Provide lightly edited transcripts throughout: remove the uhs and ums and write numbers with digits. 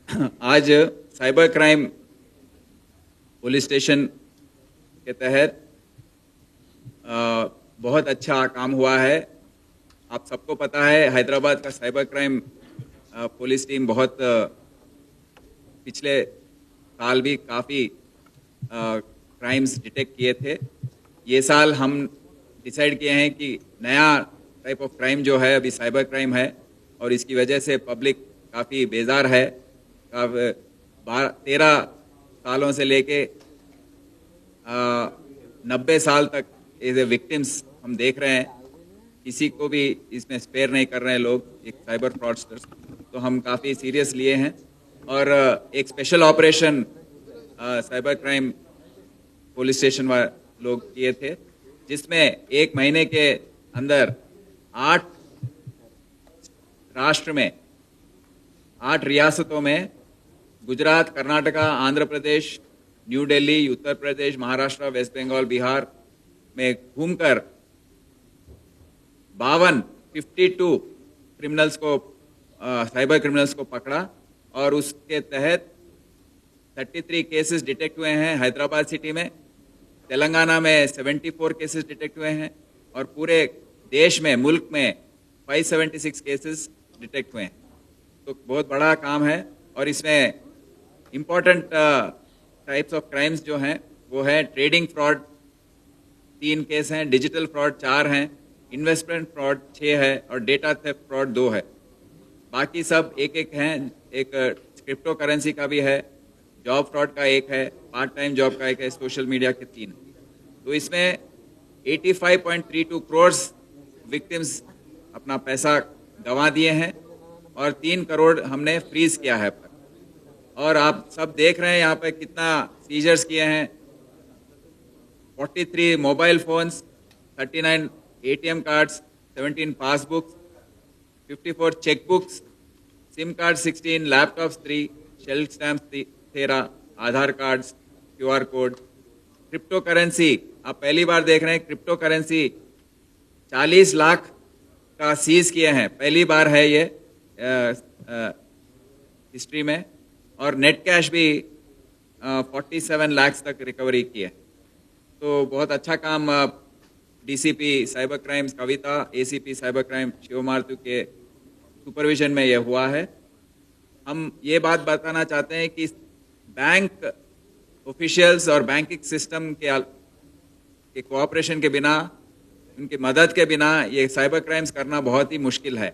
आज cyber crime police station के तहत बहुत अच्छा काम हुआ है। आप सबको पता है हैदराबाद का साइबर क्राइम पुलिस टीम बहुत पिछले साल भी काफ़ी क्राइम्स डिटेक्ट किए थे। ये साल हम डिसाइड किए हैं कि नया टाइप ऑफ क्राइम जो है अभी साइबर क्राइम है, और इसकी वजह से पब्लिक काफ़ी बेजार है। 13 सालों से लेके 90 साल तक एज ए विक्टिम्स हम देख रहे हैं। किसी को भी इसमें स्पेयर नहीं कर रहे हैं लोग, एक साइबर फ्रॉडस्टर्स। तो हम काफ़ी सीरियस लिए हैं और एक special operation cyber crime police station लोग किए थे, जिसमें एक महीने के अंदर 8 राष्ट्र में 8 रियासतों में गुजरात, कर्नाटका, आंध्र प्रदेश, न्यू दिल्ली, उत्तर प्रदेश, महाराष्ट्र, वेस्ट बंगाल, बिहार में घूमकर 52 क्रिमिनल्स को साइबर क्रिमिनल्स को पकड़ा और उसके तहत 33 केसेस डिटेक्ट हुए हैं हैदराबाद सिटी में। तेलंगाना में 74 केसेस डिटेक्ट हुए हैं और पूरे देश में, मुल्क में 576 केसेस डिटेक्ट हुए हैं। तो बहुत बड़ा काम है और इसमें इम्पोर्टेंट टाइप्स ऑफ क्राइम्स जो हैं वो है ट्रेडिंग फ्रॉड 3 केस हैं, डिजिटल फ्रॉड 4 हैं, इन्वेस्टमेंट फ्रॉड 6 है और डेटा थेफ्ट फ्रॉड 2 है। बाकी सब एक एक हैं। एक क्रिप्टो करेंसी का भी है, जॉब फ्रॉड का एक है, पार्ट टाइम जॉब का एक है, सोशल मीडिया के 3। तो इसमें 85.32 करोड़ विक्टिम्स अपना पैसा गंवा दिए हैं और 3 करोड़ हमने फ्रीज किया है। और आप सब देख रहे हैं यहाँ पे कितना सीजर्स किए हैं। 43 mobile phones, 39 ATM cards, 17 passbooks, 54 chequebooks, SIM card 16, laptops 3, shelf stamps 13, Aadhaar cards, QR code. Crypto currency आप पहली बार देख रहे हैं। क्रिप्टो करेंसी 40 लाख का सीज किए हैं, पहली बार है ये हिस्ट्री में। और नेट कैश भी 47 लाख तक रिकवरी की है। तो बहुत अच्छा काम DCP साइबर क्राइम्स कविता, ACP साइबर क्राइम शिवमार्तु के सुपरविजन में ये हुआ है। हम ये बात बताना चाहते हैं कि बैंक ऑफिशियल्स और बैंकिंग सिस्टम के कोऑपरेशन के बिना, उनकी मदद के बिना ये साइबर क्राइम्स करना बहुत ही मुश्किल है।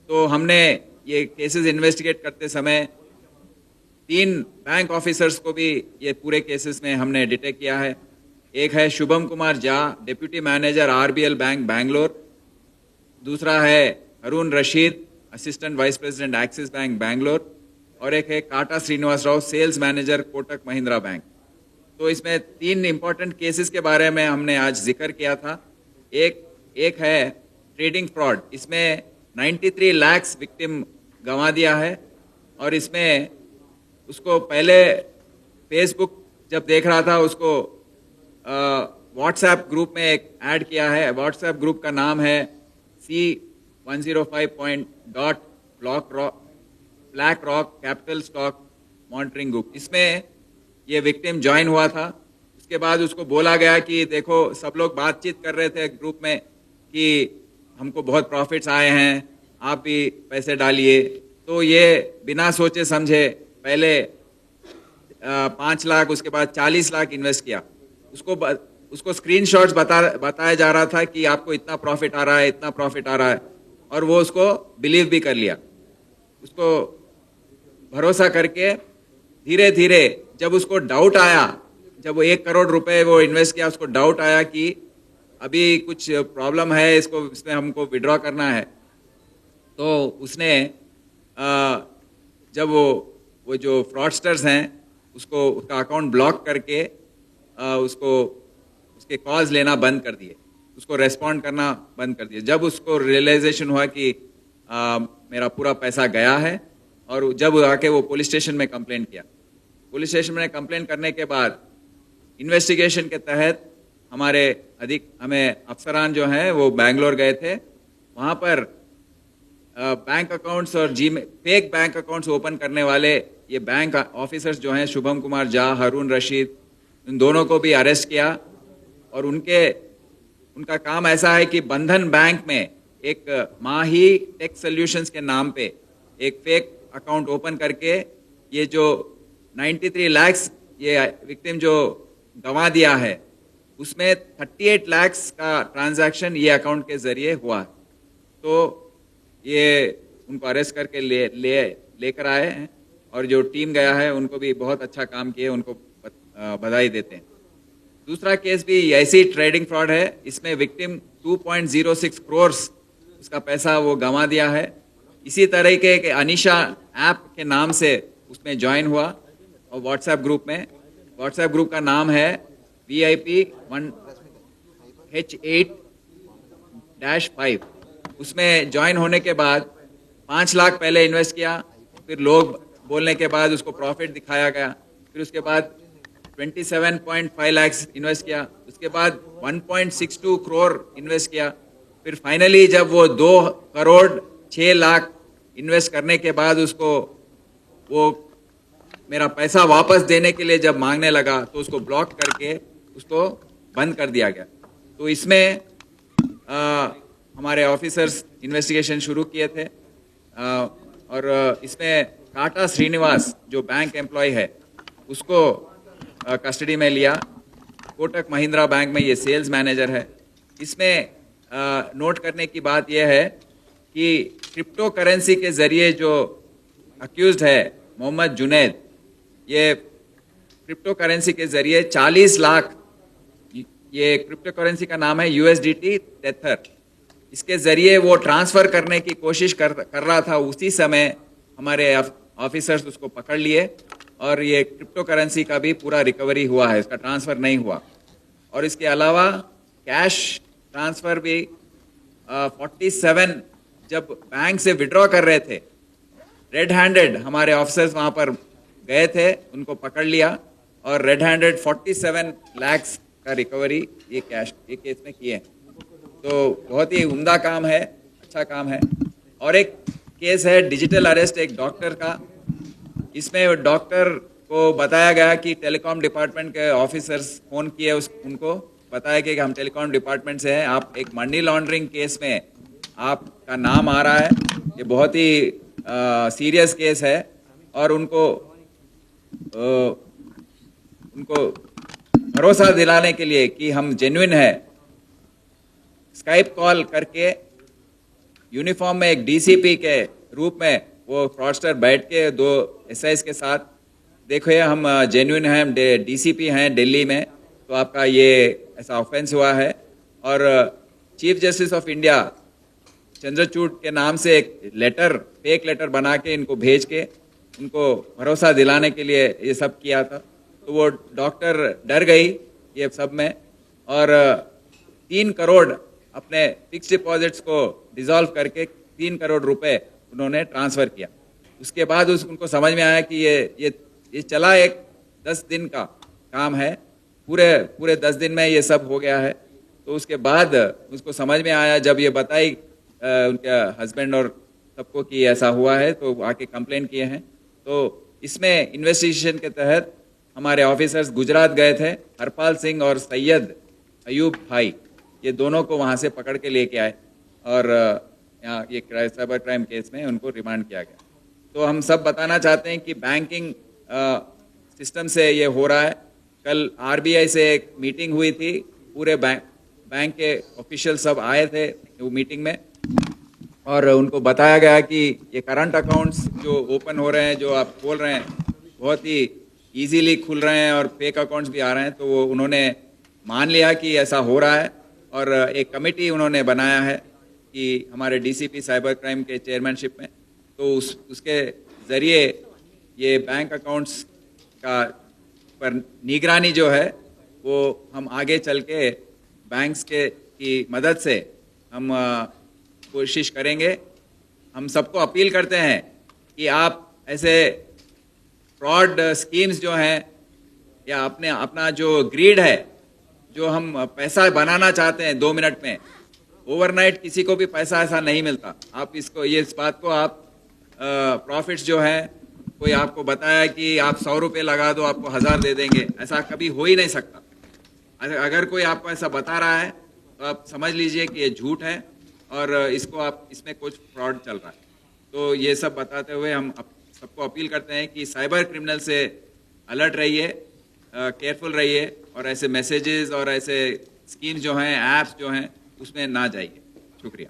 तो हमने ये केसेस इन्वेस्टिगेट करते समय 3 बैंक ऑफिसर्स को भी ये पूरे केसेस में हमने डिटेक्ट किया है। एक है Shubham Kumar Jha, deputy manager RBL bank Bangalore. दूसरा है Arun Rashid, assistant vice president Axis bank Bangalore. और एक है Kata Srinivas Rao, sales manager Kotak Mahindra bank. तो इसमें 3 इंपॉर्टेंट केसेस के बारे में हमने आज जिक्र किया था। एक है ट्रेडिंग फ्रॉड, इसमें 93 लाख विक्टिम गंवा दिया है। और इसमें उसको पहले फेसबुक जब देख रहा था, उसको व्हाट्सएप ग्रुप में एक ऐड किया है। व्हाट्सएप ग्रुप का नाम है C105.BlackRock capital stock monitoring group. इसमें ये विक्टिम ज्वाइन हुआ था। उसके बाद उसको बोला गया कि देखो, सब लोग बातचीत कर रहे थे ग्रुप में कि हमको बहुत प्रॉफिट्स आए हैं, आप भी पैसे डालिए। तो ये बिना सोचे समझे पहले 5 लाख, उसके बाद 40 लाख इन्वेस्ट किया। उसको स्क्रीनशॉट्स बताया जा रहा था कि आपको इतना प्रॉफिट आ रहा है, इतना प्रॉफिट आ रहा है, और वो उसको बिलीव भी कर लिया। उसको भरोसा करके धीरे धीरे जब उसको डाउट आया, जब वो 1 करोड़ रुपए वो इन्वेस्ट किया, उसको डाउट आया कि अभी कुछ प्रॉब्लम है, इसमें हमको विड्रॉ करना है। तो उसने जब वो जो फ्रॉडस्टर्स हैं उसका अकाउंट ब्लॉक करके उसके कॉल्स लेना बंद कर दिए, उसको रेस्पॉन्ड करना बंद कर दिए। जब उसको रियलाइजेशन हुआ कि मेरा पूरा पैसा गया है, और जब आके वो पुलिस स्टेशन में कंप्लेंट किया। पुलिस स्टेशन में कंप्लेंट करने के बाद इन्वेस्टिगेशन के तहत हमें अफसरान जो हैं वो बैंगलोर गए थे। वहाँ पर बैंक अकाउंट्स और फेक बैंक अकाउंट्स ओपन करने वाले ये बैंक ऑफिसर्स जो हैं, शुभम कुमार झा, हारून रशीद, इन दोनों को भी अरेस्ट किया। और उनका काम ऐसा है कि बंधन बैंक में एक माही टेक सॉल्यूशंस के नाम पे एक फेक अकाउंट ओपन करके ये जो 93 लाख ये विक्टिम जो गंवा दिया है, उसमें 38 लाख का ट्रांजैक्शन ये अकाउंट के जरिए हुआ। तो ये उनको अरेस्ट करके लेकर आए हैं और जो टीम गया है उनको भी बहुत अच्छा काम किए, उनको बधाई देते हैं। दूसरा केस भी ऐसी ट्रेडिंग फ्रॉड है, इसमें विक्टिम 2.06 करोड़ उसका पैसा वो गंवा दिया है। इसी तरह के अनिशा ऐप के नाम से उसमें ज्वाइन हुआ और व्हाट्सएप ग्रुप का नाम है VIP1H8-5। उसमें ज्वाइन होने के बाद 5 लाख पहले इन्वेस्ट किया, फिर लोग बोलने के बाद उसको प्रॉफिट दिखाया गया, फिर उसके बाद 27.5 लाख इन्वेस्ट किया, उसके बाद 1.62 करोड़ इन्वेस्ट किया, फिर फाइनली जब वो 2 करोड़ 6 लाख इन्वेस्ट करने के बाद उसको वो मेरा पैसा वापस देने के लिए जब मांगने लगा तो उसको ब्लॉक करके उसको बंद कर दिया गया। तो इसमें हमारे ऑफिसर्स इन्वेस्टिगेशन शुरू किए थे और इसमें काटा श्रीनिवास जो बैंक एम्प्लॉय है उसको कस्टडी में लिया। कोटक महिंद्रा बैंक में ये सेल्स मैनेजर है। इसमें नोट करने की बात यह है कि क्रिप्टो करेंसी के जरिए जो अक्यूज्ड है मोहम्मद जुनैद, ये क्रिप्टो करेंसी के जरिए 40 लाख, ये क्रिप्टो करेंसी का नाम है USDT टेथर, इसके जरिए वो ट्रांसफर करने की कोशिश कर रहा था। उसी समय हमारे ऑफिसर्स उसको पकड़ लिए और ये क्रिप्टो करेंसी का भी पूरा रिकवरी हुआ है, इसका ट्रांसफर नहीं हुआ। और इसके अलावा कैश ट्रांसफर भी 47 जब बैंक से विड्रॉ कर रहे थे, रेड हैंडेड हमारे ऑफिसर्स वहां पर गए थे, उनको पकड़ लिया और रेड हैंडेड 47 लाख का रिकवरी ये केस में किए। तो बहुत ही उम्दा काम है, अच्छा काम है। और एक केस है डिजिटल अरेस्ट एक डॉक्टर का। इसमें डॉक्टर को बताया गया कि टेलीकॉम डिपार्टमेंट के ऑफिसर्स फोन किए, उनको बताया कि हम टेलीकॉम डिपार्टमेंट से हैं, आप एक मनी लॉन्ड्रिंग केस में आपका नाम आ रहा है, ये बहुत ही सीरियस केस है। और उनको भरोसा दिलाने के लिए कि हम जेन्युइन है, स्काइप कॉल करके यूनिफॉर्म में एक DCP के रूप में वो फ्रॉडस्टर बैठ के 2 SIs के साथ, देखो ये हम जेन्युइन हैं, हम DCP हैं दिल्ली में, तो आपका ये ऐसा ऑफेंस हुआ है। और chief justice of India Chandrachud के नाम से एक लेटर, फेक लेटर बना के इनको भेज के उनको भरोसा दिलाने के लिए ये सब किया था। तो वो डॉक्टर डर गई ये सब में और 3 करोड़ अपने फिक्स डिपॉजिट्स को डिसॉल्व करके 3 करोड़ रुपए उन्होंने ट्रांसफर किया। उसके बाद उनको समझ में आया कि ये चला एक 10 दिन का काम है, पूरे 10 दिन में ये सब हो गया है। तो उसके बाद उसको समझ में आया, जब ये बताई उनके हस्बैंड और सबको कि ऐसा हुआ है, तो आके कंप्लेन किए हैं। तो इसमें इन्वेस्टिगेशन के तहत हमारे ऑफिसर्स गुजरात गए थे, हरपाल सिंह और सैयद अयूब भाई, ये दोनों को वहां से पकड़ के लेके आए और यहाँ ये साइबर क्राइम केस में उनको रिमांड किया गया। तो हम सब बताना चाहते हैं कि बैंकिंग सिस्टम से ये हो रहा है। कल RBI से एक मीटिंग हुई थी, पूरे बैंक के ऑफिशियल सब आए थे वो मीटिंग में और उनको बताया गया कि ये करंट अकाउंट्स जो ओपन हो रहे हैं, जो आप खोल रहे हैं, बहुत ही इजीली खुल रहे हैं और फेक अकाउंट्स भी आ रहे हैं। तो वो उन्होंने मान लिया कि ऐसा हो रहा है और एक कमेटी उन्होंने बनाया है कि हमारे DCP साइबर क्राइम के चेयरमैनशिप में, तो उसके ज़रिए ये बैंक अकाउंट्स का पर निगरानी जो है वो हम आगे चल के बैंक्स की मदद से हम कोशिश करेंगे। हम सबको अपील करते हैं कि आप ऐसे फ्रॉड स्कीम्स जो हैं या अपना जो ग्रीड है, जो हम पैसा बनाना चाहते हैं 2 मिनट में, ओवरनाइट किसी को भी पैसा ऐसा नहीं मिलता। आप इस बात को आप प्रॉफिट्स जो है, कोई आपको बताया कि आप 100 रुपये लगा दो आपको 1000 दे देंगे, ऐसा कभी हो ही नहीं सकता। अगर कोई आपको ऐसा बता रहा है तो आप समझ लीजिए कि ये झूठ है और इसमें कुछ फ्रॉड चल रहा है। तो ये सब बताते हुए हम सबको अपील करते हैं कि साइबर क्रिमिनल से अलर्ट रहिए, केयरफुल रहिए और ऐसे मैसेजेस और ऐसे स्कीम जो हैं, ऐप्स जो हैं, उसमें ना जाइए। शुक्रिया।